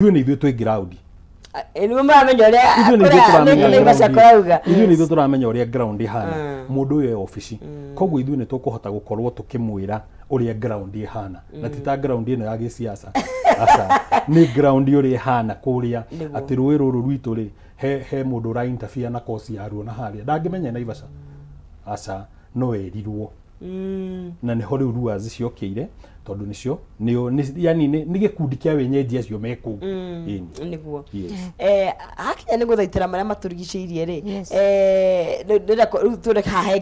Ithuĩ nĩ ithuĩ twĩ ground. Nĩ mũramenya ũrĩa ithuĩ nĩ ithuĩ tũramenya ũrĩa ground ihana. Mũndũ ũyũ e ofici. Koguo ithuĩ nĩ tũkũhota gũkorwo tũkĩmwĩra ũrĩa ground ihana. Na ti ta ground ĩno ya gĩsiasa. Aca nĩ ground ũrĩa ihana kũrĩa atĩ rũĩ rũrũ rwitũ rĩ he mũndũ ũra interfere na kosi ya ruo na harĩa. Ndangĩmenya Naivasha. Aca no erirwo. Na nĩ ho rĩu ruazi ciokĩire tondũ nĩcio yani nĩ gĩkundi kĩa wenyeji acio me kũu nĩguo hakinya nĩ gũthaitĩra marĩa maturigicĩirie rĩ rĩu tũrĩ hahe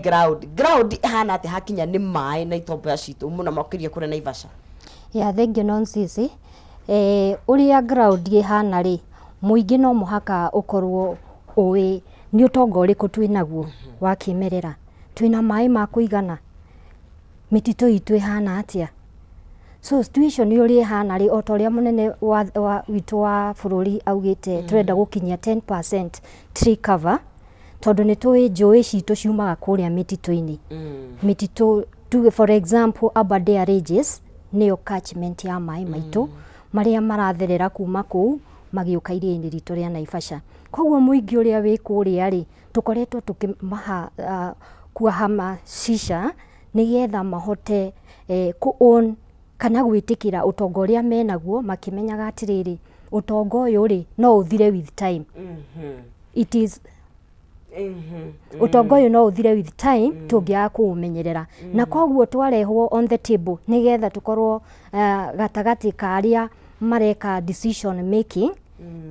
ground ihana atĩ hakinya nĩ maĩ na itomboya citũ mũno makĩria kũrĩa Naivasha. Thank you Nonsense. Ũrĩa ground ihana rĩ mũingĩ no mũhaka ũkorwo ũĩ nĩ ũtonga ũrĩkũ twĩnaguo wa kĩmerera, twĩna maĩ ma kũigana, mĩtitũ itũ ihana atĩa. So situation yũrĩa ihana rĩ o ta ũrĩa mũnene witũ wa bũrũri augĩte tũrenda gũkinyia 10% tree cover tondũ nĩ tũĩ njũĩ citũ ciumaga kũrĩa mĩtitũ-inĩ. Mĩtitũ tuge for example Aberdare Ranges nĩyo catchment ya maĩ maitũ marĩa maratherera kuma kũu magĩũka iria-inĩ ritũ rĩa Naivasha. Koguo mũingĩ ũrĩa wĩ kũrĩa rĩ tũkoretwo tũkĩmaha kuahama shisha nĩgetha mahote ku-own kana gwĩtĩkĩra ũtonga ũrĩa menaguo makĩmenyaga atĩrĩrĩ ũtonga ũyũ rĩ no ũthire with time. It is ũtonga ũyũ no ũthire with time tũngĩaga kũũmenyerera. Na koguo twarehwo on the table nĩgetha tũkorwo gatagatĩ ka arĩa mareka decision making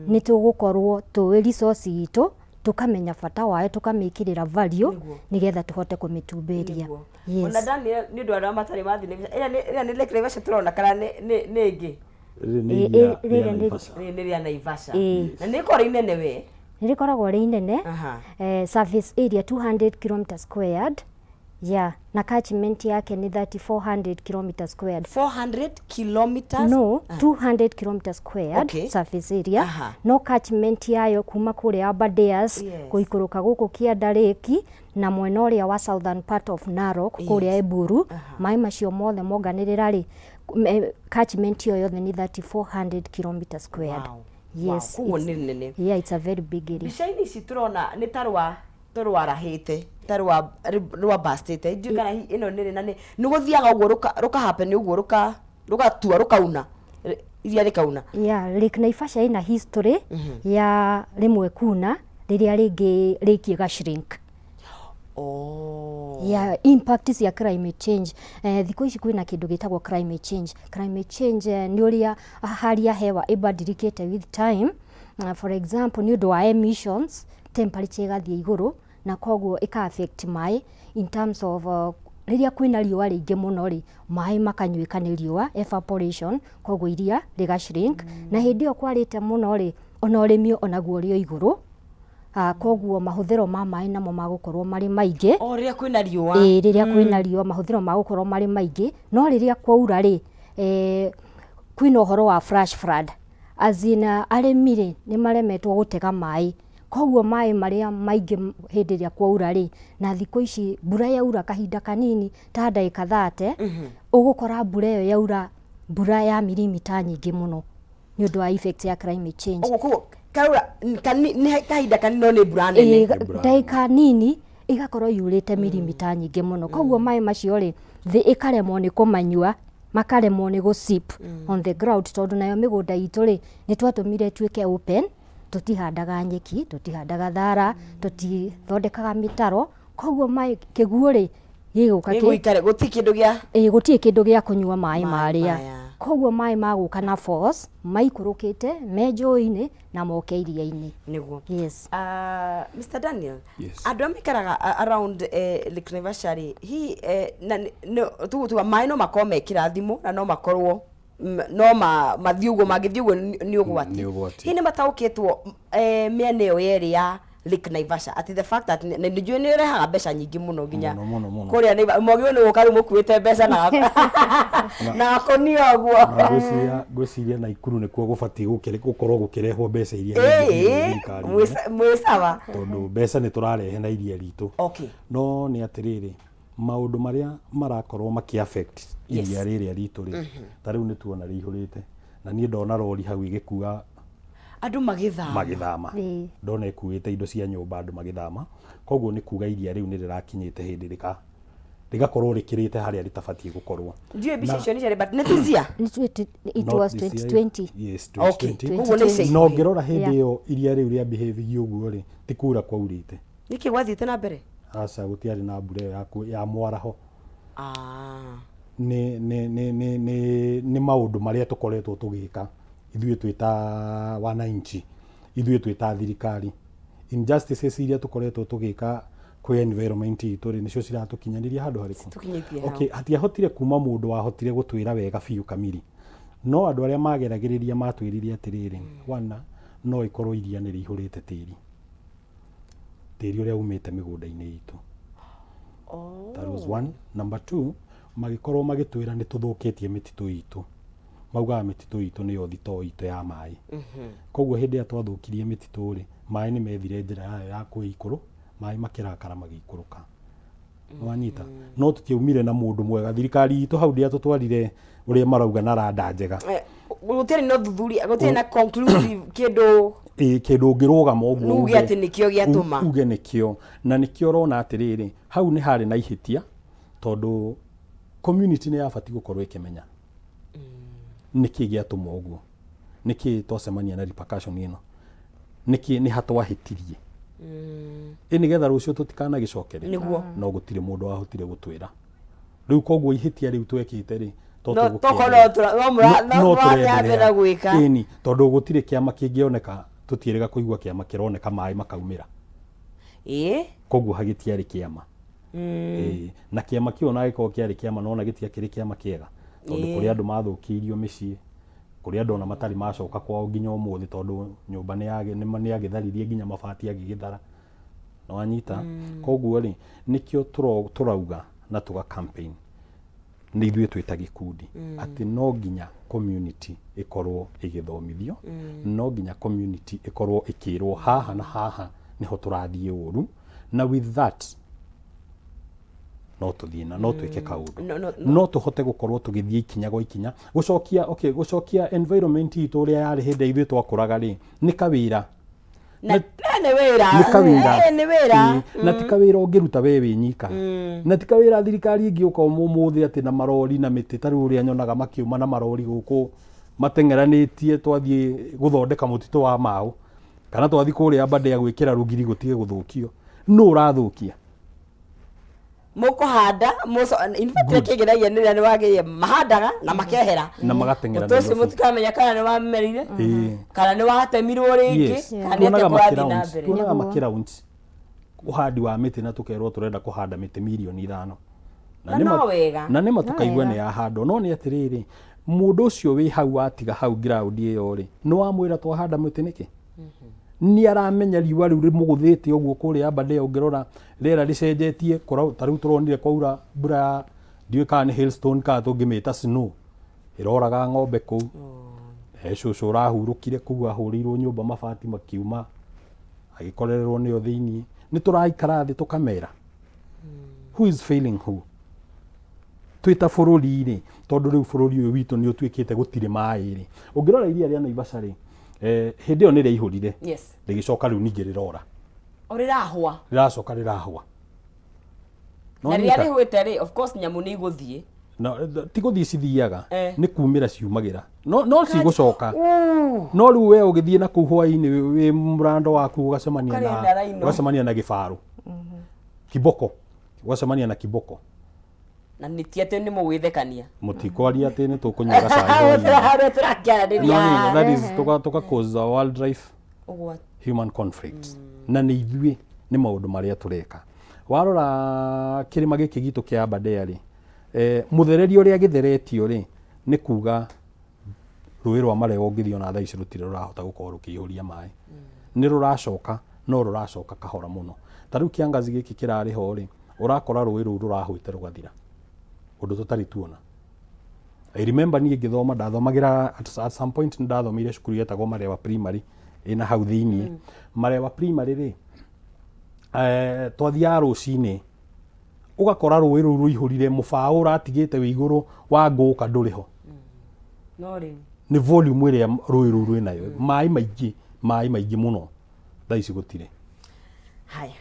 nĩ tũgũkorwo tũĩ resource itũ tukamenya bata wayo tukamĩkĩrĩra value nigetha tuhote kũmĩtumbĩria. Yes. Ona Daniel nĩ ũndũ arĩa matarĩ mathi ĩrĩa nĩ Lake Naivasha tũrona kana nĩ ĩngĩ nĩ rĩa Naivasha na nĩ korwo inene we nĩ rĩkoragwo rĩ inene surface area 200 km squared na catchment yake ni 3400 km squared. 400 kilometers? No, 200 km squared surface area. No catchment yayo kuma kũrĩa Aberdares gũikũrũka gũkũ Kianda Lake na mwena ũrĩa wa southern part of Narok kũrĩa Eburu maĩ macio mothe monganĩrĩra rĩ catchment yo yothe ni 3400 km squared. Yes. Wow, nene. Yeah, it's a very big area. Bica-inĩ ici tũrona nĩ tũrwarahĩte rwa bastete njugana ino nene na nĩ gũthiaga ũguo rũka happen ũguo rũgatua rũkauna iria rĩkauna. Lake Naivasha ina history ya rĩmwe kuna rĩrĩa rĩngĩ rĩkiga shrink. Impact cia climate change. Thikũ ici kwĩna kĩndũ gĩtagwo climate change. Climate change nĩ ũrĩa hali ya hewa ĩbadilĩkĩte with time. For example nĩ ũndũ wa emissions temperature ĩgathiĩ igũrũ na koguo ika affect maĩ in terms of rĩrĩa kwĩna riũa rĩingĩ mũno rĩ maĩ makanyuĩka nĩ riũa evaporation koguo iria rĩga shrink na hĩndĩ ĩyo kwarĩte mũno rĩ ona ũrĩmi onaguo rĩo igũrũ koguo mahũthĩro ma maĩ namo magũkorwo marĩ maingĩ rĩrĩa kwĩna riũa rĩrĩa kwĩna riũa mahũthĩro magũkorwo marĩ maingĩ no rĩrĩa kwaura rĩ kwĩna ũhoro wa flash flood azina arĩmi rĩ nĩ maremetwo gũtega maĩ koguo maĩ marĩa maingĩ hĩndĩ ĩrĩa kwaura rĩ na thikũ ici mbura yaura kahinda kanini ta ndagĩka 30 ũgũkora mbura ĩyo yaura mbura ya milimita nyingĩ mũno nĩ ũndũ wa effect ya climate change. Kaura kahinda kanini no nĩ mbura nene ndagĩka nini igakorwo yurĩte milimita nyingĩ mũno koguo maĩ macio rĩ thĩ ĩkaremwo nĩ kũmanyua makaremwo nĩ gũsip on the ground tondũ nayo mĩgũnda itũ rĩ nĩ twatũmire tuĩke open tutihandaga nyeki tutihandaga thara tutithondekaga mitaro koguo maĩ kĩguũ rĩ gĩgũikare gũtirĩ kĩndũ gĩa kũnyua maĩ marĩa koguo maĩ magũka na force maikũrũkĩte me njũĩ-inĩ na moke iria-inĩ nĩguo. Yes. Mr. Daniel andũ amikaraga around Lake Naivasha rĩ hi tugutuga maĩ no makorwo me kĩrathimo na no makorwo no mathiĩ ũguo mangĩthiĩ ũguo nĩ ũgwati. Hi nĩ mataũkĩtwo mĩena ĩyo yerĩ ya Lake Naivasha at the fact that nĩ ũrehaga mbeca nyingĩ mũno nginya kũrĩa mũgĩo nĩ gũka rĩu mũkuĩte mbeca na konio ũguo ngwĩciria Naikuru nĩkuo gũbatiĩ gũkorwo gũkĩrehwo mbeca iria mwĩ sawa tondũ mbeca nĩ tũrarehe na iria ritũ no nĩ atĩrĩrĩ maũndũ marĩa marakorwo maki affect iria rĩrĩa ritũ rĩ ta rĩu nĩ tuona rĩihũrĩte na niĩ ndona rori hau igĩkua andu magithama ndona ikuite indo cia nyumba andu magithama koguo ni kuga iria riu ni rirakinyite hindi rigakorwo rikirite haria ritabatie gukorwo ndiye bishoni jare but netizia it was 2020 yes 2020 no ngirora hindi iyo iria riu ria behave uguo ri tikura kwaurite niki gwathite na mbere asa gutiari na mbure ya mwaraho ni maundu maria tukoretwo tugika ithuĩ twita wananchi ithuĩ twita thirikari injustices iria tukoretwo tugika kwi environment itu ri nicio ciratukinyaniria handu hariku okay hatiahotire kuma mundu wahotire gutwira wega biu kamiri no andu aria mageragiriria matwiririe atiriri wana no ikorwo iria ni rihurite tiri uria umite migunda-ini itu that was one. Number 2 magikorwo magitwira ni tuthukitie mititu itu maugaga mititu itu niyo thito itu ya mai koguo hindi atwathukirie mititu ri mai ni methire njira ya kuikuru mai makirakara magikuruka wanyita no tutiumire na mundu mwega thirikari itu hau ndia tutwarire uria marauga na rada njega gutiri no thuthuri gutiri na conclusive kindu ngirugama uguo uge ati nikio giatuma uge nikio na nikio rona atiriri hau ni hari na ihitia tondu community ni yabati gukorwo ikimenya niki giatuma uguo niki twacemania na repercussion ino niki ni hatwahitirie ini getha rucio tutikana gicokere niguo no gutire mundu wahotire gutwira riu koguo ihitia riu twekite ri ini tondu gutire kiama kingioneka tutierega kuigua kiama kironeka mai makaumira koguo hagitiari kiama na kiama kiu na giko kiari kiama no na gitia kiri kiama kiega tondu kuri andu mathukirio micii kuri andu na matari macoka kwao nginya umuthi tondu nyumba ni agitharirie nginya mabati agigithara no anyita koguo ri nikio turauga na tuga campaign ni ithuĩ twĩta gikundi ati no nginya community ikorwo igithomithio no nginya community ikorwo ikirwo haha na haha niho turathie uru na with that no tuthina no twike kaundu no tuhote gukorwo tugithie ikinya go ikinya gucokia environment itu uria yari hindi ithuĩ twakuraga ri ni kawira na ni wira na tikawira ungiruta we winyika na tikawira thirikari ingiuka umuthi ati na marori na miti tari uria nyonaga makiuma na marori guku matengeranitie twathie guthondeka mutitu wa mau kana twathie kuria bande ya gwikira rugiri gutige guthukio no urathukia mukuhanda infantry kigeragia ni wagiye mahandaga na makehera na magatengera tosi mutikamenya kana ni wamerire kana ni watemirwo ringi kana ni kurathi na mbere tunaga makiraunti uhandi wa miti na tukerwo turenda kuhanda miti milioni 5 na nima tukaigwa ni yahando no ni atiriri mundu ucio wi hau atiga hau ground iyo ri no amwira twahanda miti niki ni aramenya riwa riu rimuguthite uguo kuria bande ungirora rera ricenjetie tariu turonire kwaura mbura ndiwe kana hailstone ka tungimita snow iroraga ng'ombe kuu cucu urahurukire kuu ahurirwo nyumba mabati makiuma agikorererwo nio thiini ni turaikara thi tukamera who is failing who twita bururi ri tondu riu bururi uyu witu ni utwikite gutire mai ri ungirora iria ria Naivasha ri hindi yo ni ria ihurire rigicoka riu ningi rirora riracoka rirahwa na ria rihwite ri of course nyamu ni iguthie no ti guthie cithiaga ni kumira ciumagira no cigucoka no riu we ugithie na kuu hwaini wi murando waku ugacemania na gifaru kiboko ugacemania na kiboko na niti ati ni mugwithekania mutikwaria ati ni tukunyaga cai that is tuka cause a world life human conflict na ni ithuĩ ni maundu maria tureka warora kirima giki gitu kia Aberdare ri muthererio ria githeretio ri ni kuga rũĩ rwa mareo ngithio na thaa ici rutire rurahota gukorwo rukihuria mai ni ruracoka no ruracoka kahora muno tariu kiangazi giki kirari ho ri urakora rũĩ rũu rurahwite rugathira undu tutari tuona I remember ni ngithoma ndathomagira at some point ndathomire cukuru yetagwo Marewa primary ina hau thiini Marewa primary ri twathia rucini ugakora rũĩ rũu rũihurire mubao uratigite wi iguru wa nguka nduriho no ri ni volume iria rũĩ rũu rwinayo mai maingi mai maingi muno thaa ici gutire. Haya,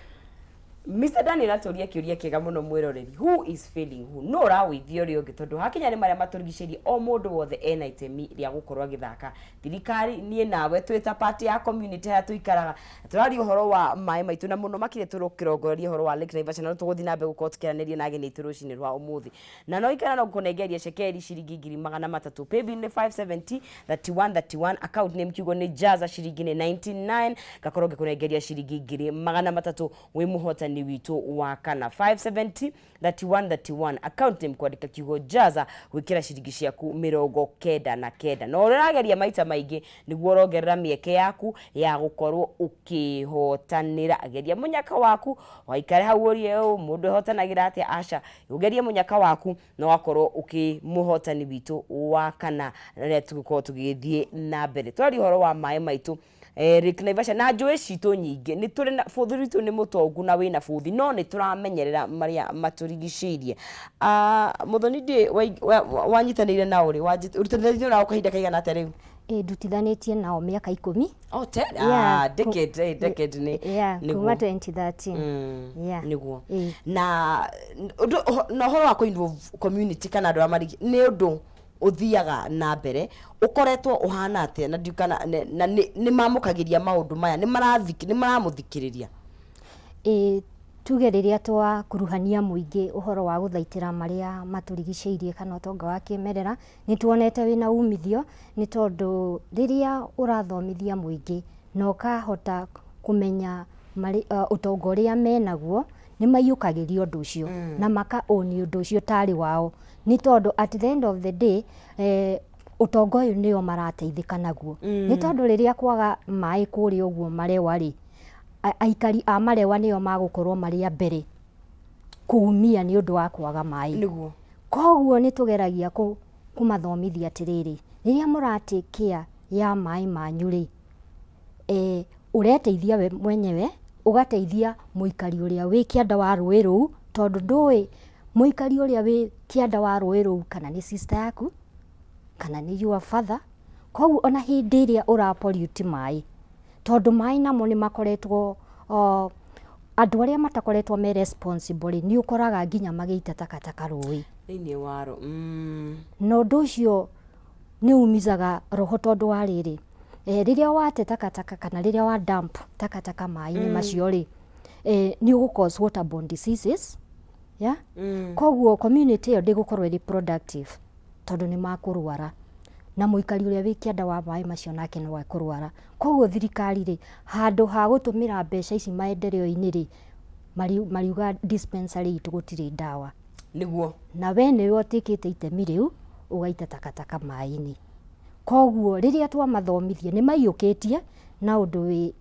Mr. Daniel atoria kiuria kiega muno mwiroreri, who is failing who? No rawithio ri ungi tondu hakinya ni maria maturigiciirie o mundu wothe ena itemi ria gukorwa githaka. Thirikari nie nawe twita party ya community ha tuikaraga turari uhoro wa mai maitu na muno makire turukirongoreria uhoro wa Lake Naivasha na tuguthi nambe gukorwo tukiranĩria na ageni turucini rwa umuthi na no ikara no kunegeria shekeri shiringi 300 paybill ni 570 31 account name kiugo ni jaza shiringi ni 99 gakorwo ngikunegeria shiringi 300 wi muhotani witu wa kana 570 31 account name kwandika kiugo jaza gwikira shiringi ciaku 99 no urageria maita maingi niguo urongerera mieke yaku ya gukorwo ukihotanira ageria munyaka waku waikare hau urie mundu hotanagira atia aca ugeria munyaka waku no wakorwo ukimuhotani witu wa kana rĩrĩa tũgũkorwo tũgĩthiĩ na mbere twari horo wa mai maitu Lake Naivasha na njũĩ citũ nyingĩ nĩ tũrĩ na bũthi witũ nĩ mũtongu na wĩna bũthi no nĩ tũramenyerera marĩa maturigicĩirie. Muthoni ndi wanyitanĩire na ũrĩ ũrutanĩirio nao kahinda kaigana atĩa rĩu? Ndutithanĩtie nao mĩaka 10. Oh, decade ni kuma 2013. Niguo na horo wa kũinvolve community kana andũ amarigi nĩ ũndũ uthiaga na mbere ukoretwo uhana atia na ndukana na ni mamukagiria maundu maya ni maramuthikiriria tugeriria twa kuruhania muingi uhoro wa guthaitira maria maturigicĩirie kana utonga wa kimerera ni tuonete wina umithio ni tondu riria urathomithia muingi no kahota kumenya utonga uria menaguo ni mayukagiria undu ucio na maka oni undu ucio tari wao ni tondu at the end of the day utonga uyu nio marateithika naguo ni tondu riria kwaga mai kuri uguo marewa ri aikari a marewa nio magukorwo maria mbere kuumia ni undu wa kwaga mai niguo koguo ni tugeragia kumathomithia atiriri riria muratikia ya mai manyu ri ureteithia we mwenyewe ugateithia muikari uria wi kianda wa rũĩ rũu tondu ndũĩ muikari uria wi kianda wa rũĩ rũu kana ni sister yaku kana ni your father koguo ona hindi iria urapollute mai tondu mai namo ni makoretwo andu aria matakoretwo me responsible ni ukoraga nginya magĩita takataka rũĩ thĩinĩ waro no ũndũ ũcio ni umizaga roho tondu wa rĩrĩ riria wate takataka kana riria wa dump takataka mai-inĩ macio ri ni ugucause waterborne diseases koguo community iyo ndigukorwo iri productive tondu ni makurwara na muikari uria wi kianda wa mai macio nake no akurwara koguo thirikari ri handu ha gutumira mbeca ici maendereo-ini ri mariuga dispensary itu gutiri dawa niguo na we ni wotikite itemi riu ugaita takataka mai-ini koguo riria twa mathomithie ni maiyukitie na undu wi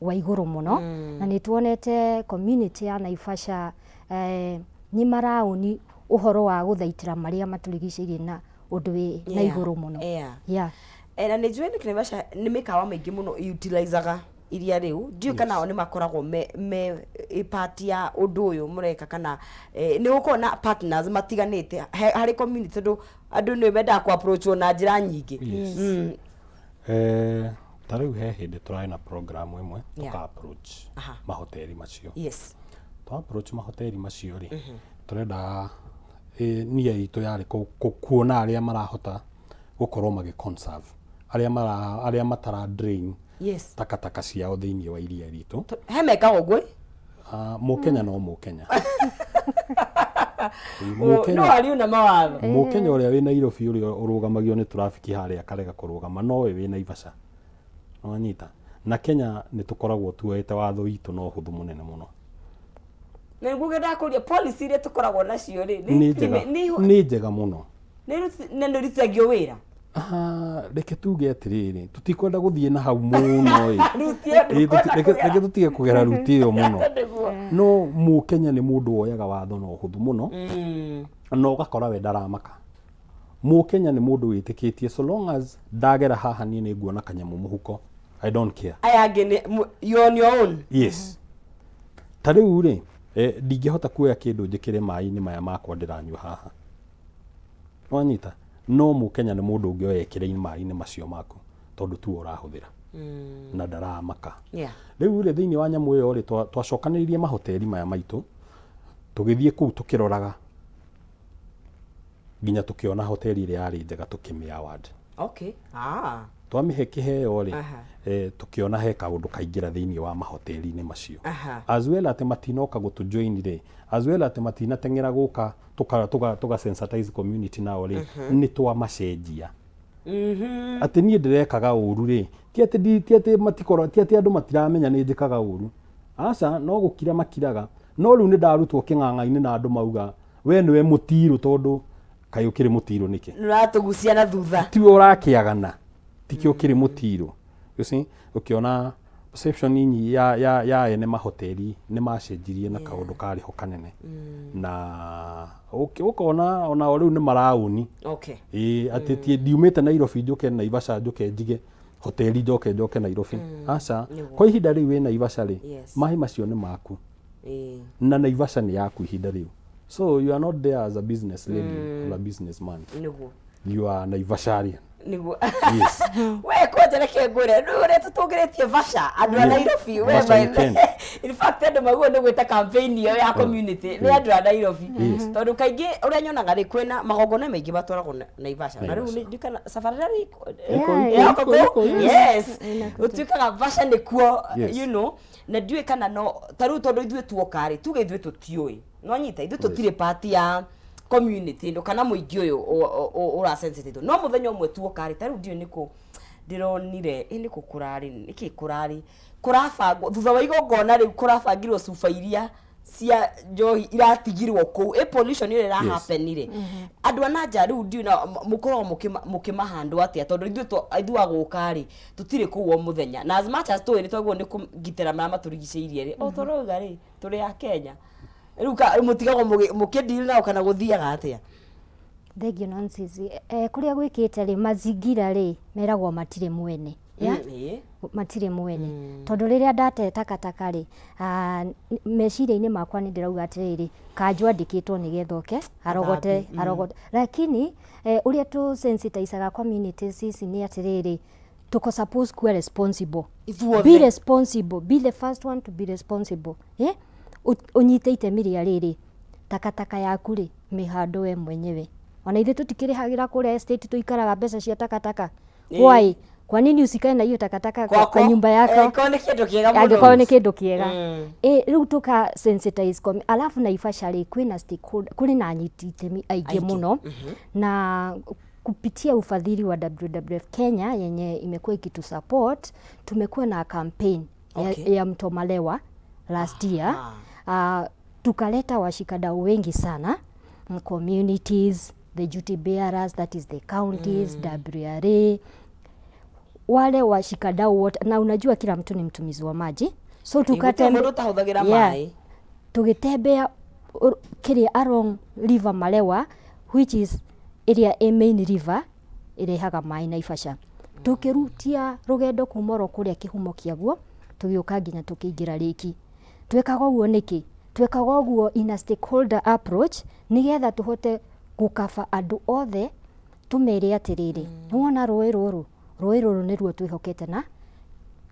wa iguru muno na ni tuonete community ya Naivasha ni marauni uhoro wa guthaitira maria maturigicĩirie na undu wi na iguru muno na ni njũĩ Lake Naivasha ni mikawa maingi muno utilizaga iria riu ndio kana ni makoragwo me part ya undu uyu mureka kana ni uko na partners matiganite hari community tondu andu ni menda ku approach na njira nyingi ta riu he hindi turai na program imwe tuka approach mahoteli macio to approach mahoteli macio ri turenda nia itu yari kuona aria marahota gukorwo magi conserve aria matara drain takataka ciao thiini wa iria ritu he meka ogwe Mukenya no Mukenya no ari una mawatho Mukenya uria wi Nairobi uria urugamagio ni traffic haria karega kurugama no we wi Naivasha no anyita na Kenya ni tukoragwo tuete watho itu no huthu munene muno na nguge ndakuria policy ire tukoragwo nacio ri ni njega muno ni ndirithagio wira reke tuge atiriri tutikwenda guthie na hau muno reke tutige kugera ruti iyo muno no Mukenya ni mundu oyaga watho no huthu muno no gakora we ndaramaka Mukenya ni mundu witikitie so long as ndagera haha ni nguona kanyamu muhuko I don't care ayagene you on your own tariu ri ndingihota kuoya kindu njikire mai-ini maya makwa ndiranyua haha wanyita no Mukenya ni mundu ungi oyekire mai-ini macio maku tondu tu urahuthira na ndaramaka yeah riu ri thiini wa nyamu iyo ri twacokaniririe mahoteli maya maitu tugithie kuu tukiroraga nginya tukiona hoteli iri yari njega tukimi award okay twamihe kiheo ri tukiona he kaundu kaingira thiini wa mahoteli-ini macio as well ati matinoka gutujoin ri as well ati matinateng'era guka tuga sensitize community nao ri ni twa macenjia ati nie ndirekaga uru ri ti ati matikoro ti ati andu matiramenya ni njikaga uru aca no gukira makiraga no riu ni ndarutwo king'ang'a-ini na andu mauga we niwe mutiru tondu kai ukiri mutiru niki nuratugucia na thutha ti urakiagana tikio kiri mutiru you see ukiona perception nyinyi ya ene mahoteli ni macenjirie na kaundu kari ho kanene na ukona ona riu ni marauni ati ti diumete Nairobi njuke Naivasha njuke njige hoteli njoke Nairobi aca kwa ihinda riu we Naivasha ri mahi macio ni maku na Naivasha ni yaku ihinda riu so you are not there as a business lady or a businessman you are Naivasharian niguo yes we koja reke ngure rure tutungiretie Vasha andu a Nairobi we in fact andu maguo ni gwita campaign iyo ya community ni andu a Nairobi tondu kaingi uria nyonaga ri kwina magongona maingi batwaragwo Naivasha na riu ni ndikana safari yes utuikaga Vasha ni kuo you know na ndiwe kana no taru tondu ithuĩ tuokari tuge ithuĩ tutioi no nyita ithuĩ tutire party ya community ndo kana muingi uyu ura sensitive no muthenya umwe tuokari taru ndio niko ndironire niko kurari niki kurari kurabangwo thutha wa igongona riu kurabangirwo cuba iria cia njohi iratigirwo ku pollution ile hapenire andu ananja riu ndio na mukorwo mukimahandwa atia tondu ithuĩ agukari tutire kuwo muthenya na as much as twiri twagwo ni kugitira mara maturigiciirie ri o toroga ri turi ya Kenya riu mutigago mukideal nao kana guthiaga atia thegio nonsense kuria gwikite ri mazingira ri meragwo matire mwene matire mwene tondu riria ndate takataka ri meciria-ini makwa ni ndirauga atiriri kanjwa ndikitwo ni gethoke arogote lakini uria tu sensitizaga communities ici ni atiriri tuko suppose kuwa responsible be responsible be the first one to be responsible unyite itemi ria riri takataka yaku ri mihando we mwenyewe ona ithe tutikirihagira kuria estate tuikaraga mbeca cia takataka why kwa nini usikae na hiyo takataka kwa nyumba yako kwa ni kindu kiega riu tuka sensitize alafu Naivasha ri kwina stakeholder kuri na nyiti itemi aige muno na kupitia ufadhili wa WWF Kenya yenye imekuwa ikitu support tumekuwa na campaign ya Mtomalewa last year tukaleta washikadau wengi sana communities the duty bearers that is the counties WRA wale washikadau wote na unajua kila mtu ni mtumizi wa maji so tukatembea mai tugitembea kiria along river Malewa which is area a main river irehaga mai Naivasha tukirutia rugendo kumoro kuria kihumo kiaguo tugiuka nginya tukiingira riki twekaga uguo niki twekaga uguo in a stakeholder approach nigetha tuhote gukaba andu othe tumere atiriri wona roi ruru niruo twihokete na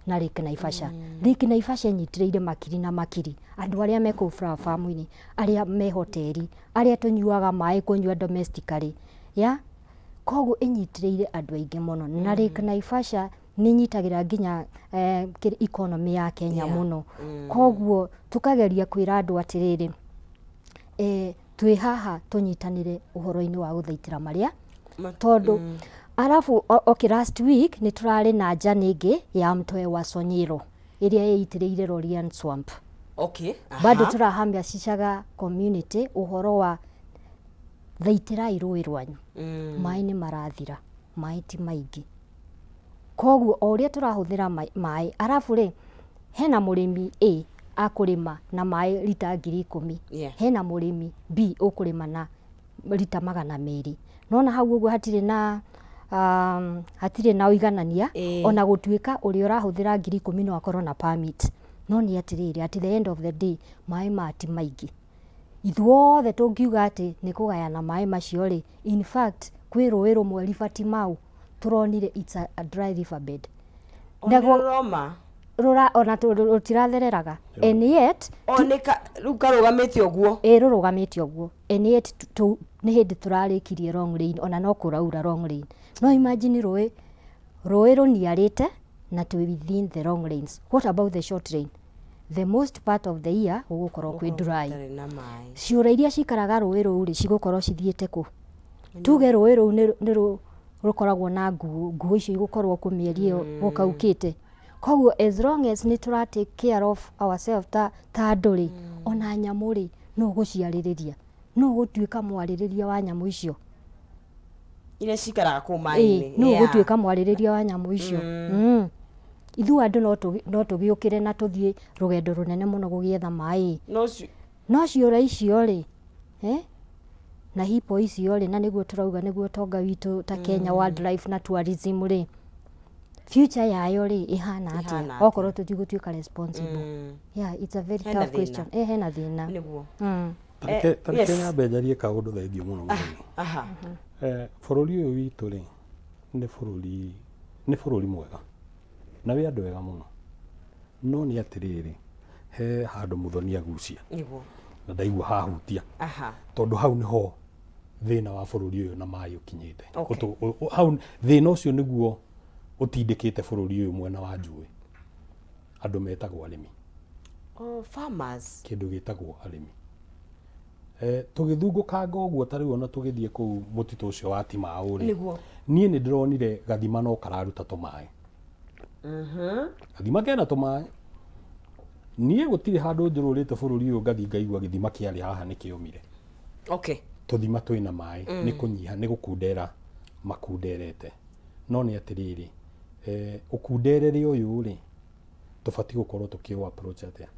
Lake Naivasha Lake Naivasha nyitireire makiri na makiri andu aria meko flower farm-ini aria me hoteli aria tunyuaga mai kunyua domestically koguo inyitireire andu aingi muno na Lake Naivasha ni nyitagira nginya economy ya Kenya muno koguo tukageria kwira andu atiriri twi haha tunyitanire uhoro-ini wa guthaitira maria tondu alafu last week ni turari na njani ingi ya mtwe wa Sonyiro iria yeitireire Rorian Swamp bado turahamia cicaga community uhoro wa thaitirai rui rwanyu mai ni marathira mai ti maingi koguo oria turahuthira mai alafu ri hena murimi A akurima na mai lita 10,000 hena murimi B ukurima na lita 200 nona hau uguo hatire na uiganania ona gutuika uri urahuthira 10,000 no akorwo na permit no ni atiriri at the end of the day mai mati maingi ithuothe tungiuga ati ni kugayana mai macio ri in fact kwi rui rumwe ribati mau turonire it's a dry riverbed Roma ona tutirathereraga and yet onika rukarugamite uguo rurugamite uguo and yet ni hindi turarikirie wrong lane ona no kuraura wrong lane no imagine roi runiarite na to within the wrong lanes. What about the short lane? The most part of the year gugukorwo kwi dry ciura iria cikaraga roi ruu ri cigukorwo cithiete ku tuge roi ruu ni rukoragwo na nguo icio igukorwo ku mieri iyo gukaukite koguo as long as ni tura take care of ourselves ta nduri ona nyamu ri no guciaririria no gutuika mwaririria wa nyamu icio ile cikaraga ku mai-ini no gutuika mwaririria wa nyamu icio ithu andu no tugiukire na tuthie rugendo runene muno gugietha mai no ciura icio ri na hipo icio ri na niguo turauga niguo tonga witu ta Kenya Wildlife na Tourism ri future yayo ri ihana atia okorwo tutigutuika responsible. Yeah, it's a very tough question. Hena thina niguo tareke nyambenjarie kaundu thengiu muno bururi uyu witu ri ni bururi mwega na wi andu wega muno no ni atiriri he handu muthoni agucia niguo na ndaigua hahutia tondu hau niho thina wa bururi uyu na mai ukinyite hau thina ucio niguo utindikite bururi uyu mwena wa njui andu metagwo arimi farmers kindu gitagwo arimi tugithungukanga uguo tariu ona tugithie ku mutitu ucio wa Timau ri nie ni ndironire gathima no kararuta tumai gathima kena tumai nie gutire handu njururite bururi uyu ngathi ngaigua githima kiari haha ni kiumire tuthima twina mai ni kunyiha ni gukundera makunderete no ni atiriri ukunderere uyu ri tufati gukorwo tukiu approach atia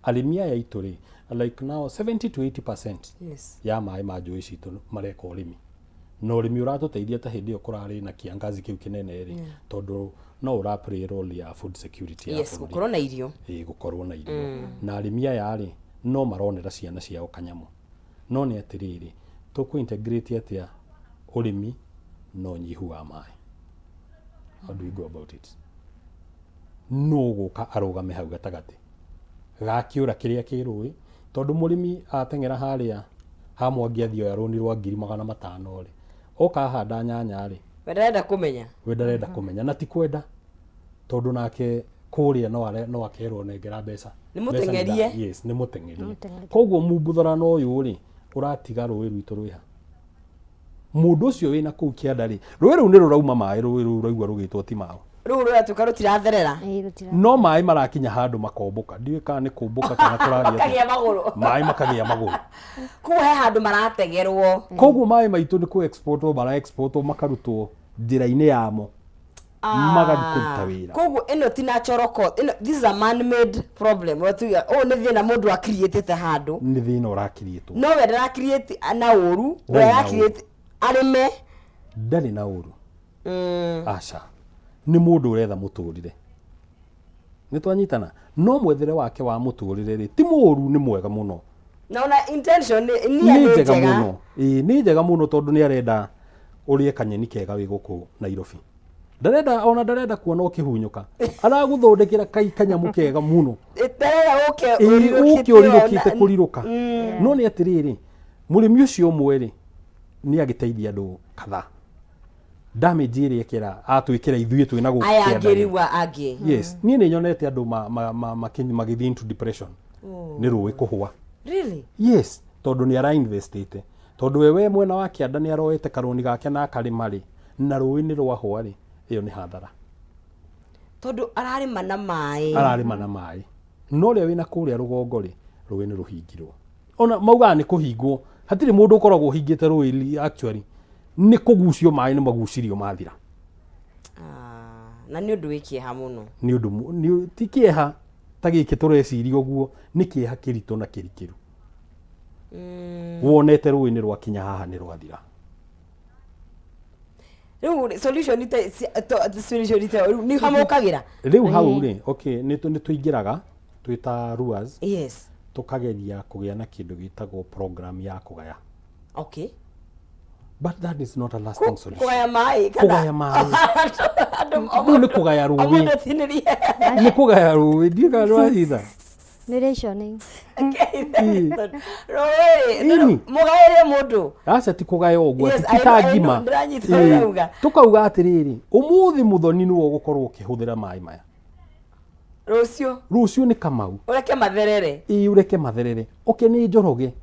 alimia ya ituri like now 70 to 80% ya mai ma njui citu mareka urimi no urimi uratuteithia ta hindi ukurari na kiangazi kiu kinene ri tondu no ura play role ya food security ya gukorwo na irio gukorwo na irio na alimia ya ri no maronera ciana ciao kanyamu no ni atiriri tuku integrate atia urimi no nyihu wa mai. How do we go about it? No guka arugame hau gatagati gakiura kiria kirui tondu murimi atengera haria ha mwangi athio ya roni rwa 500 ri oka handa nyanya ri wendarenda kumenya na ti kwenda tondu nake kuria no akerwo nengera mbeca ni mutengerie yes ni mutengerie koguo mumbuthora no uyu ri uratiga rui rwitu rwiha mundu ucio wina kuu kianda ri rui ru ni rurauma mai rui ru raigua rugitwo Timau ruru tukarutiratherera no mai marakinya handu makomboka ndiwe kana ni kumbuka kana turaria kagia maguru mai makagia maguru kuhe handu marategerwo koguo mai maitu ni ku exportwo bara exportwo makarutwo njira-ini yamo magakuta wira koguo ino ti natural cause this is a man made problem watuya ni thina mundu a create te handu ni thina ura create no we ndara create na uru we ya create arime ndari na uru acha ni mundu uretha muturire ni twanyitana no mwethere wake wa muturire ri ti muru ni mwega muno na ona intention ni njega muno ni njega muno tondu ni arenda urie kanyeni kega wi guku Nairobi ndarenda kuona ukihunyuka araguthondekera kai kanyamu kega muno urirukite kuriruka no ni atiriri murimi ucio mweri ni agiteithia andu kadhaa damage iri ekera atwikira ithuĩ twina gukĩandariwa angi yes nie ni nyonete andu magithii into depression ni rũĩ kũhwa really yes tondu ni ara investate tondu wewe mwena wa kianda ni aroete karoni gake na akarima ri na rũĩ ni rwahwa ri iyo ni hathara tondu ararima na mai no ria wina kuria rugongo ri rũĩ ni ruhingirwo ona mauga ni kuhingwo hatiri mundu ukoragwo hingite rũĩ actually ni kugucio mai ni magucirio mathira na ni undu wikieha muno ni undu ni tikieha ta giki tureciria uguo ni kieha kirito na kirikiru wonete rũĩ ni rwakinya haha ni rwathira riu solution ite ni hamukagira riu hau ri okay ni tuingiraga twita ruas yes tukageria kugia na kindu gitagwo program ya kugaya but that is not a lasting solution. Kugaya mai Kugaya mai. Ni kugaya ruwi. Ni kugaya ruwi. Diga rwaitha. Nĩ rationing. Mugaire mundu. Aca ti kugaya ogwo titangima. Tukauga atiriri umuthi muthoni niwo gukorwo ukihuthira mai maya. Rucio ni Kamau. Ureke matherere. Ureke matherere. Okay ni Njoroge.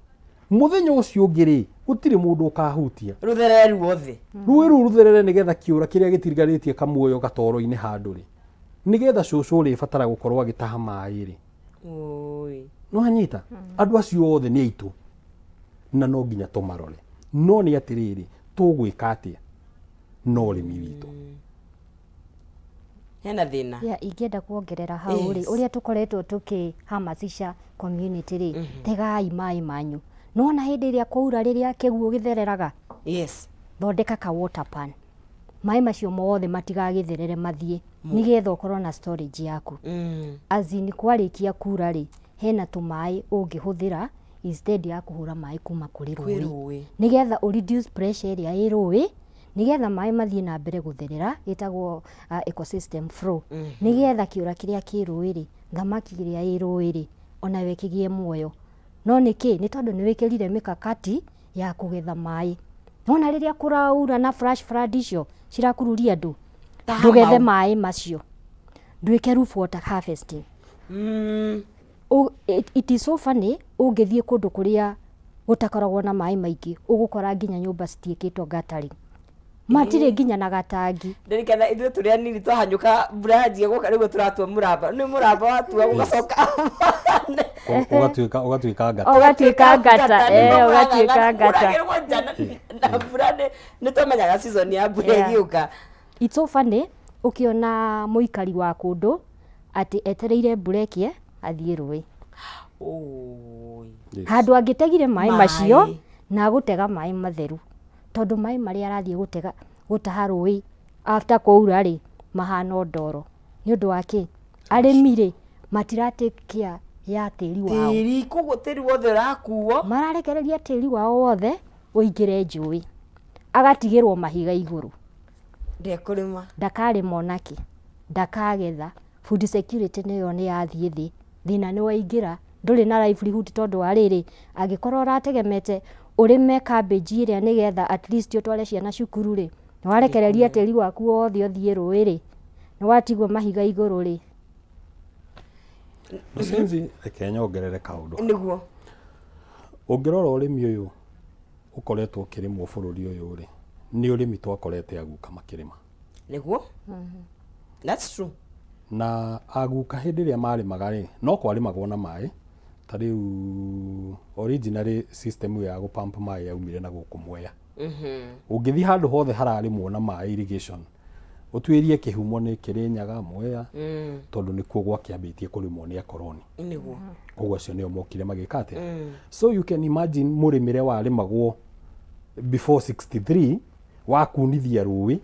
Muthenya ucio ngiri gutire mundu ukahutia. Rutherere ruothe. Ruwi rutherere nigetha kiura kiria gitiriganitie kamuoyo gatoro-ini handu ri. Nigetha cucu ri fatara gukorwo agitaha mai ri. Oi. No hanyita. Andu acio othe ni aitu. Na no nginya tumarore. No ni atiriri tugwika atia. No urimi witu. Hena thina. Ingĩenda kuongerera hau ri uria tukoretwo tukihamasisha community ri tegai mai manyu. Nona hĩndĩ ĩrĩa kwaura rĩrĩa kĩguũ gĩthereraga. Yes. Thondeka ka water pan. Mai macio mothe matigagĩtherere mathiĩ. Nigetha ũkorwo na storage yaku. Azini kwarĩkia kura ri hena tũmaĩ ũngĩhũthĩra instead ya kũhũra maĩ kuma kũrĩ rũĩ. Nigetha reduce pressure ĩrĩa ĩ rũĩ. Nigetha maĩ mathiĩ na mbere gũtherera ĩtagwo ecosystem flow. Nigetha kĩũra kĩrĩa kĩ rũĩ ri thamaki ĩrĩa ĩ rũĩ ri ona we kĩgĩe muoyo. No nĩkĩ nĩ tondũ nĩ wĩkĩrire mikakati ya kũgetha maĩ. Nona rĩrĩa kũraura na flash flood icio cirakururia andũ ndũgethe maĩ macio. Ndwĩke roof water harvesting. It is so funny ũngĩthiĩ kũndũ kũrĩa gũtakoragwo na maĩ maingĩ ũgũkora nginya nyũmba citiĩkĩtwo guttering. Matirĩ nginya na gatangi. Ndirikana ithuĩ tũrĩa nini twahanyũka mbura yanjia gũka rĩu tũratua mũramba. Nĩ mũramba watua ũgacoka. Ũgatuĩka ngata. Ũgatuĩka ngata. Ũgatuĩka ngata. Na mbura nĩ tũmenyaga season ya mbura ĩgĩũka. It's so funny ũkĩona mũikari wa kũndũ atĩ etereire mbura ĩkie athiĩ rũĩ. Handũ angĩtegire maĩ macio na gũtega maĩ matheru. Tondũ maĩ marĩa arathiĩ gũtaha rũĩ after kwaura ri mahana ndoro. Nĩ ũndũ wake arĩmi ri matiratekia ya tĩri wao. Tĩri koguo tĩri wothe ũrakuo. Mararekereria tĩri wao wothe ũingĩre njũĩ. Agatigĩrwo mahiga igũrũ. Ndekũrĩma. Ndakarĩma onaki. Ndakagetha. Food security nĩyo nĩ yathiĩ thĩ. Thina nĩ waingĩra. Ndũrĩ na livelihood tondũ wa rĩrĩ angĩkorwo ũrategemete urime cabbage ĩrĩa nigetha at least ũtware ciana cukuru ri. Nĩ warekereria tĩri waku wothe ũthiĩ rũĩ ri. Nĩ watigwo mahiga igũrũ ri. Musinzi reke nyongerere kaũndũ. Nĩguo. Ũngĩrora ũrĩmi ũyũ ũkoretwo ũkĩrĩmwo bũrũri ũyũ ri nĩ ũrĩmi twakorete aguka makĩrĩma. Nĩguo. That's true. Na aguka hĩndĩ ĩrĩa marĩmaga ri no kwarĩmagwo na maĩ. Tariu originally system ya gũpump maĩ yaumire na gũkũ Mwea. Ũngĩthi handũ hothe hararĩmwo na maĩ irrigation ũtuĩrie kĩhumo nĩ Kĩrĩnyaga, Mwea tondũ nĩkuo gwakĩambĩtie kũrĩmwo nĩ akoroni. Nĩguo. Koguo acio nĩo mokire magĩka atĩa. So you can imagine mũrĩmĩre warĩmagwo before 63 wakunithia rũĩ.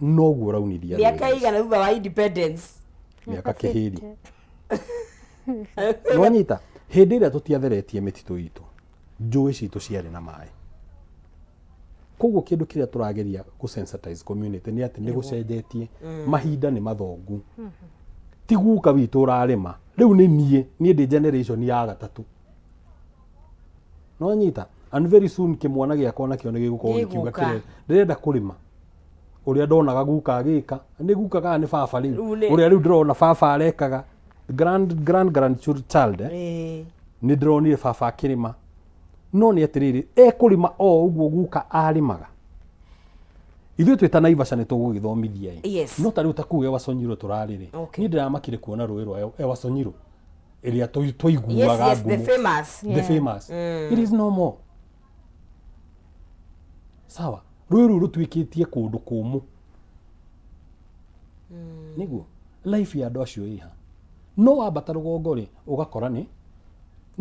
Noguo raunithia rũĩ. Miaka igana thutha wa independence. Miaka kĩhĩri. Nwanyita hĩndĩ ĩrĩa tũtiatheretie mĩtitũ itũ njũĩ citũ ciarĩ na maĩ. Koguo kĩndũ kĩrĩa tũrageria gũ-sensitize community nĩ atĩ nĩ gũcenjetie mahinda nĩ mathongu. Ti guka witũ ũrarĩma rĩu nĩ niĩ ndĩ generation ya gatatũ. Nwanyita and very soon kĩmwana gĩakwa nakĩo nĩ gĩgũkorwo gĩkiuga kĩrĩa ndĩrenda kũrĩma. Ũrĩa ndonaga guka agĩka nĩ guka kana nĩ baba rĩu ũrĩa rĩu ndĩrona baba arekaga grandchild nĩ ndĩronire baba akĩrĩma. No nĩ atĩrĩrĩ ekũrĩma o ũguo guka arĩmaga. Ithuĩ twĩ ta Naivasha nĩ tũgũgĩthomithia no ta rĩu ta kũu Ewasonyiro tũrarĩ niĩ ndĩramakire kuona rũĩ rwa Ewasonyiro ĩrĩa tũiguaga the famous. It is no more. Sawa rũĩ rũu rũtuĩkĩtie kũndũ kũmũ. Nĩguo life ya andũ acio ĩha no wambata rũgongo ri ũgakora nĩ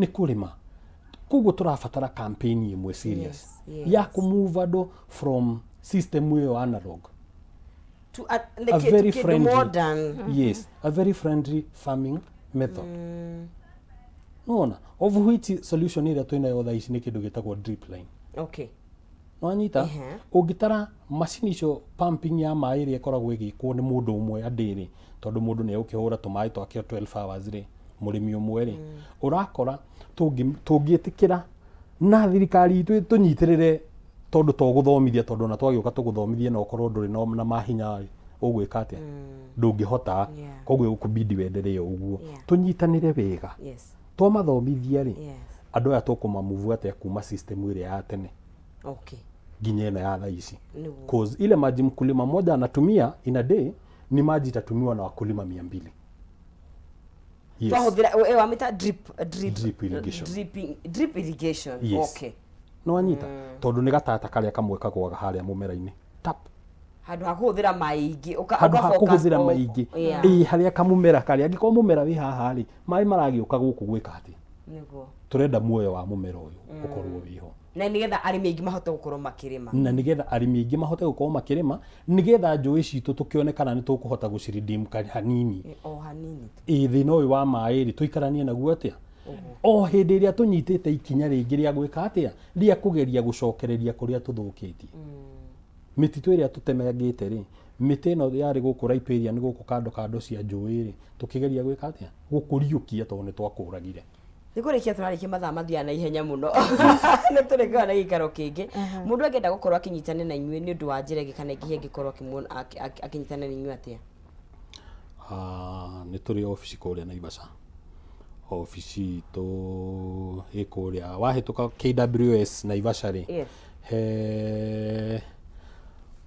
kũrĩma. Koguo tũrabatara campaign ĩmwe serious ya kũmove andũ from system ĩyo analog to a very friendly modern. Yes, a very friendly farming method. No, of which solution ĩrĩa twĩnayo thaa ici nĩ kĩndũ gĩtagwo drip line. Okay. no anyita ungitara macini icio pumping ya maĩ ĩrĩa ĩkoragwo ĩgĩkwo nĩ mũndũ ũmwe andĩrĩ tondũ mũndũ nĩ ũkĩhũra tũmaĩ twake 12 hours rĩ mũrĩmi ũmwe rĩ ũrakora tũngĩtĩkĩra na thirikari itũ tũnyitĩrĩre tondũ tũgũthomithia tondũ na twagĩũka tũgũthomithia na ũkorwo ndũrĩ na mahinya ũgwĩka atĩa ndũngĩhota koguo ũkubidi wendelee ũguo tũnyitanĩre wega twamathomithia rĩ andũ aya tũkũmamuvu atĩa kuma system ĩrĩa ya tene nginya ĩno ya thaa ici cause ile maji mkulima moja anatumia in a day ni maji itatumiwa na wakulima 200. Twahũthĩra wamĩta drip irrigation. Okay. No anyita tondũ nĩ gatata karĩa kamwe kagwaga harĩa mũmera-inĩ tap handũ ha kũhũthĩra maingĩ handũ ha kũhũthĩra maingĩ harĩa kamũmera karĩa angĩkorwo mũmera wĩ haha rĩ maĩ maragĩũka gũkũ gwĩka atĩ nĩguo turenda muoyo wa mũmera ũyũ ũkorwo wĩho na nigetha arĩmi aingĩ mahote gũkorwo makĩrĩma na nigetha arĩmi aingĩ mahote gũkorwo makĩrĩma nigetha njũĩ citũ tũkĩonekana nĩ tũkũhota gũciredeem hanini thĩna ũyũ wa maĩ rĩ tũikaranie naguo atĩa o hĩndĩ ĩrĩa tũnyitĩte ikinya rĩngĩ rĩa gwĩka atĩa rĩa kũgeria gũcokereria kũrĩa tũthũkĩtie mĩtitũ ĩrĩa tũtemangĩte rĩ mĩtĩ ĩno yarĩ gũkũ raiperia nĩ gũkũ kando cia njũĩ rĩ tũkĩgeria gwĩka atĩa gũkũriũkia tondũ nĩ twakũragire nĩ kũrĩkia tũrarĩkia mathaa mathiaga na ihenya mũno nĩ tũrĩkaga na gĩikaro kĩngĩ mũndũ angĩenda gũkorwo akĩnyitana na inyuĩ nĩ ũndũ wa njĩra ĩngĩ kana ĩngĩ angĩkorwo akĩnyitana na inyuĩ atĩa nĩ tũrĩ ofici kũrĩa Naivasha ofici itũ ĩ kũrĩa wahĩtũka KWS Naivasha rĩ he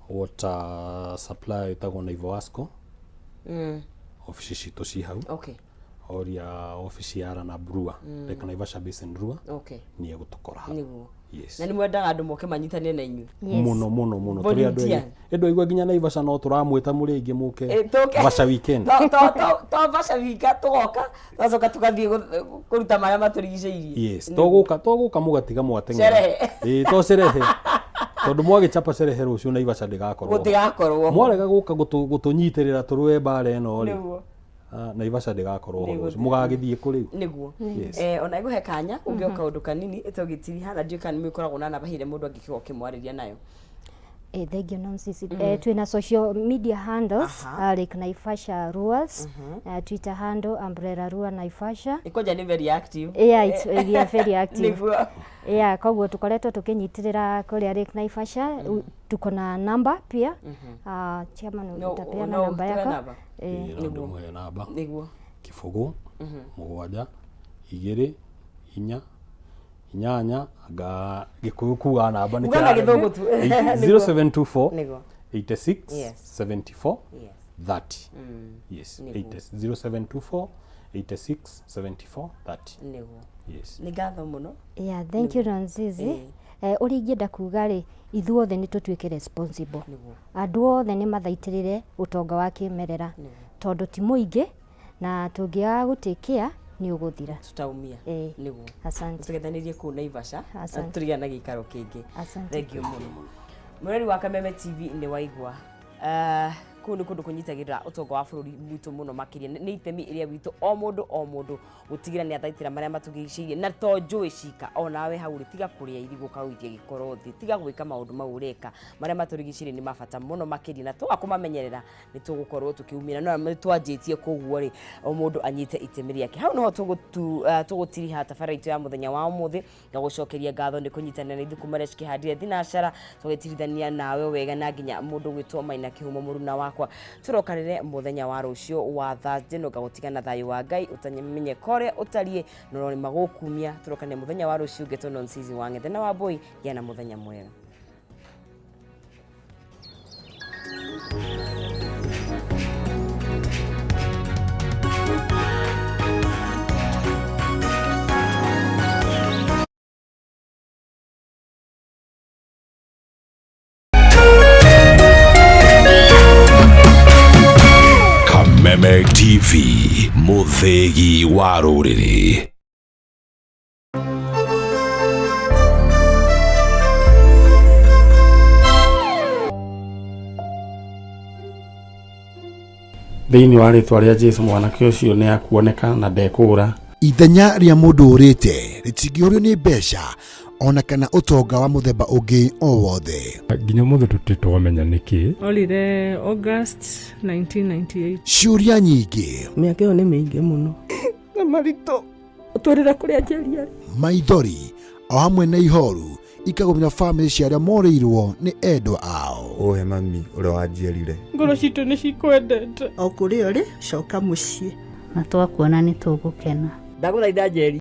water supply ĩtagwo Naivasco ofici citũ ci hau oria ofici ya na Brua like Naivasha Basin Brua ni egũtũkora hau na nĩ mwendaga andũ moke manyitane na inyuĩ mũno tũrĩ andũ endo igwa nginya Naivasha no tũramwĩta mũrĩ ingĩ mũke Vasha weekend to Vasha wika tũgoka tũcoka tũgathiĩ kũruta marĩa maturigicĩirie tũgũka mũgatiga mwateng'era to cerehe tondũ mwagĩchapa cerehe rũciũ Naivasha ndĩgakorwo mwarega gũka gũtũnyitĩrĩra tũrũe mbara ĩno rĩ Naivasha ndĩgakorwo mũgagĩthiĩ kũrĩ nĩguo ona iguhe kanya ũngĩoka ũndũ kanini ĩtogitiri hana nduĩka nĩ mũkoragwo na namba hire mũndũ angĩkĩgo kĩmwarĩria nayo thank you Nonsis twina social media handles like Naivasha Rules Twitter handle umbrella Rua Naivasha ikoja ni very active it's very active koguo tukoretwo tukinyitirira kuria Lake Naivasha tuko na namba pia chairman utapeana namba yako niguo kifugu mugwanja igiri inya inyanya aga gikuyu kuga namba ni 0724 86 74 30 yes 0724 86 74 30 yes ni gatho muno thank you Nonzizi uri ingĩenda kuga rĩ ithuothe nĩ tũtuĩke responsible andũ othe nĩ mathaitĩrĩre ũtonga wa kĩmerera tondũ ti mũingĩ na tũngĩaga gũtĩkĩa ni ũgũthira tutaumia niguo asante tugethanĩrie kũ Naivasha tũrigana na gĩikaro kĩngĩ thank you mũno mũreri wa Kameme TV nĩ waigua kũu nĩ kũndũ kũnyitagĩrĩra ũtonga wa bũrũri witũ mũno makĩria nĩ itemi iria witũ o mũndũ gũtigĩra nĩ athaitĩra marĩa matũgĩicĩirie na to njũĩ cika onawe hau tiga kũrĩa irigũ kauithia gĩkoro thĩ tiga gwĩka maũndũ mau ũreka marĩa matũrigicĩirie nĩ mabata mũno makĩria na twaga kũmamenyerera nĩ tũgũkorwo tũkiumĩra no nĩ twanjĩtie koguo rĩ o mũndũ anyite itemi rĩake hau noho tũgũtiriha tabarĩra itũ ya mũthenya wa ũmũthĩ na gũcokeria ngatho nĩ kũnyitanĩra na ithuĩ kuma cikĩhandire thinacara tũgĩtirithania nawe wega na nginya mũndũ gwĩtwo Maina Kĩhumo mũruna wakwa turokanire muthenya wa rũciũ wa Thursday no gagũtigana thayũ wa Ngai utamenye kore utariĩ no nĩ magũkumia turokanire muthenya wa rũciũ ngeto Nonsizi wa Ng'ethe na wa Boy yana muthenya mwega Kameme TV muthegi wa rũrĩrĩ thĩinĩ wa rĩtwa rĩa Jesũ mwanake ũcio nĩ akuoneka na ndekũra ithenya rĩa mũndũ ũrĩte rĩtingĩũrio nĩ mbeca ona kana utonga wa muthemba ungi o wothe. Nginya muthe tutitwamenya niki olire August 1998. Ciuria nyingi, miaka yo ni mingi muno na marito uturira kuria njeri maithori o hamwe na ihoru ikagomya family cia aria moreirwo ni endwa ao. Ohe mami uria wanjierire ngoro citu ni cikwendete o kuria ri coka mucii na twakuona ni tugukena. ndaguthaitha njeri